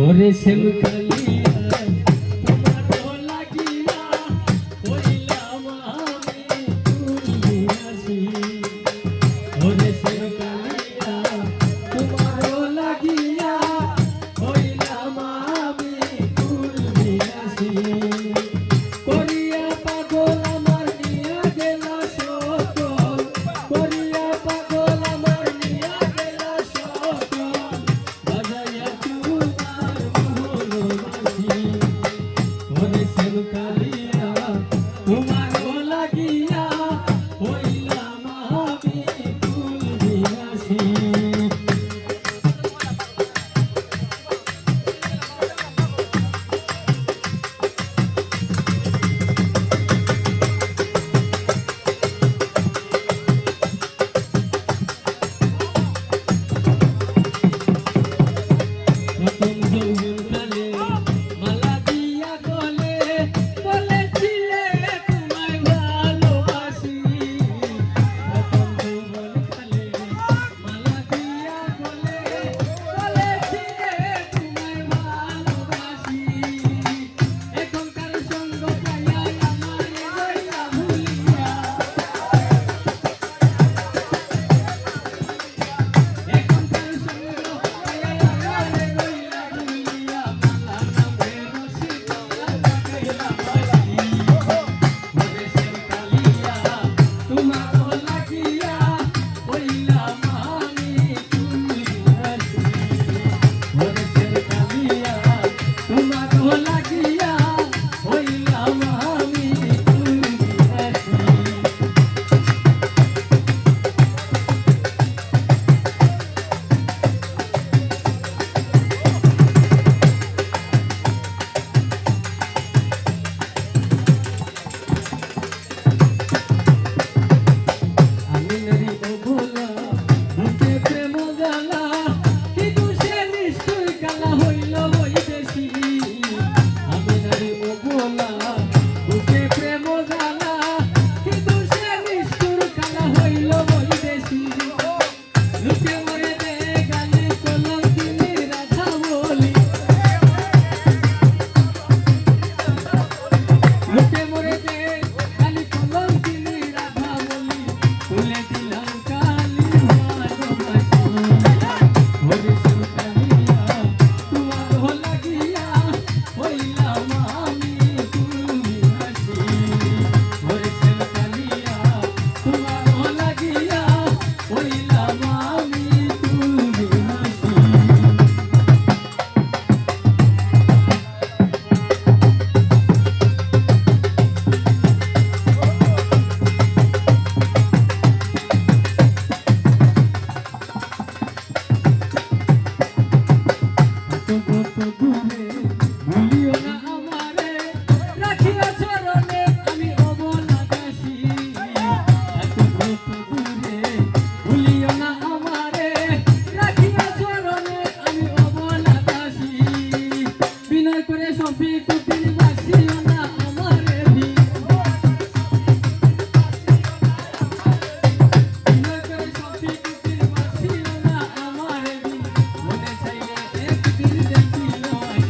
ওরে শ্যাম কালিয়া তোমার লাগিয়া হইলাম আমি তুলসী। ওরে শ্যাম কালিয়া তোমার লাগিয়া হইলাম আমি তুলসী। করিয়া পাগল আমার নিয়া গেলা সকল, করিয়া পাগল আমার নিয়া গেলা সকল, বাজাইয়া তোমার মহলবাসী। ওরে শ্যাম কালিয়া তোমার লাগিয়া হইলাম আমি তুলসী। প্রথম যৌবনকালে মালা দিয়া গলে বলেছিলে তোমায় ভালোবাসি। প্রথম যৌবনকালে মালা দিয়া গলে বলেছিলে তোমায় ভালোবাসি। এখনকার সঙ্গ পাইয়া আমারে রইলা ভুলিয়া, এখনকার সঙ্গ পাইয়া আমারে রইলা ভুলিয়া, মালা নামে রসিদ লাগাইলা বাসি। ওরে শ্যাম কালিয়া তোমার লাগিয়া হইলাম আমি তুলসী। ওরে শ্যাম কালিয়া তোমার লাগিয়া হইলাম আমি তুলসী। আমি নারী অবলা বুকে প্রেম জ্বালা, কি দোষে নিষ্ঠুর কালা হইল বৈদেশী। আমি নারী অবলা বুকে প্রেম জ্বালা, কি দোষে নিষ্ঠুর কালা হইল বৈদেশী। লোকে মরে দে গালি কলঙ্কিনী রাধা বলি, লোকে মরে দে গালি কলঙ্কিনী রাধা বলি, তুলে দিলাম কালি ভালোবাসি। ওরে শ্যাম কালিয়া তোমার লাগিয়া হইলাম আমি তুলসী। ওরে শ্যাম কালিয়া তোমার লাগিয়া হইলাম আমি তুলসী। কত দূরে ভুলিও না আমারে, রাখিয়া চরণে আমি অবলা দাসী। এত দূরে ভুলিও না আমারে, রাখিয়া চরণে আমি অবলা দাসী। বিনয় করে সফি কুটির বাসিও না আমারে ভি, বিনয় করে সফি কুটির বাসিও না আমারে ভি। মনে চাইলে একদিন দেখি নয়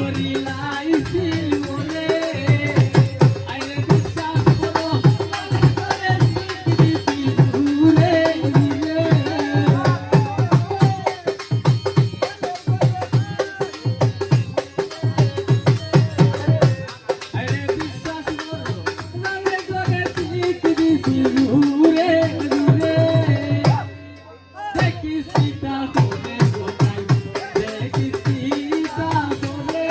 করিলাইছিল ওরে আরে বিশ্বাস করো করে দিছি দূরে দূরে আরে বিশ্বাস করো নামে করে দিছি দূরে দূরে দেখি সীতা করে গোটাই দেখি সীতা করে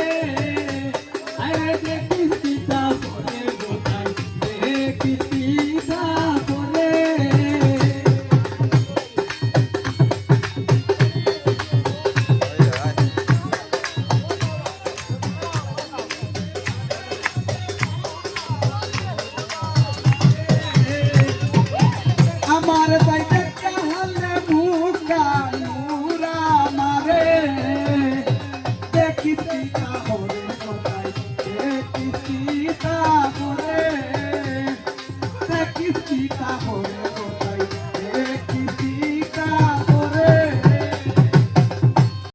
আরে দেখি সীতা করে গোটাই দেখি সীতা করে আমার বাইতে কাহালে মুকা মুরা মারে দেখি সীতা হরে কোথায় দেখি সীতা হরে দেখি সীতা হরে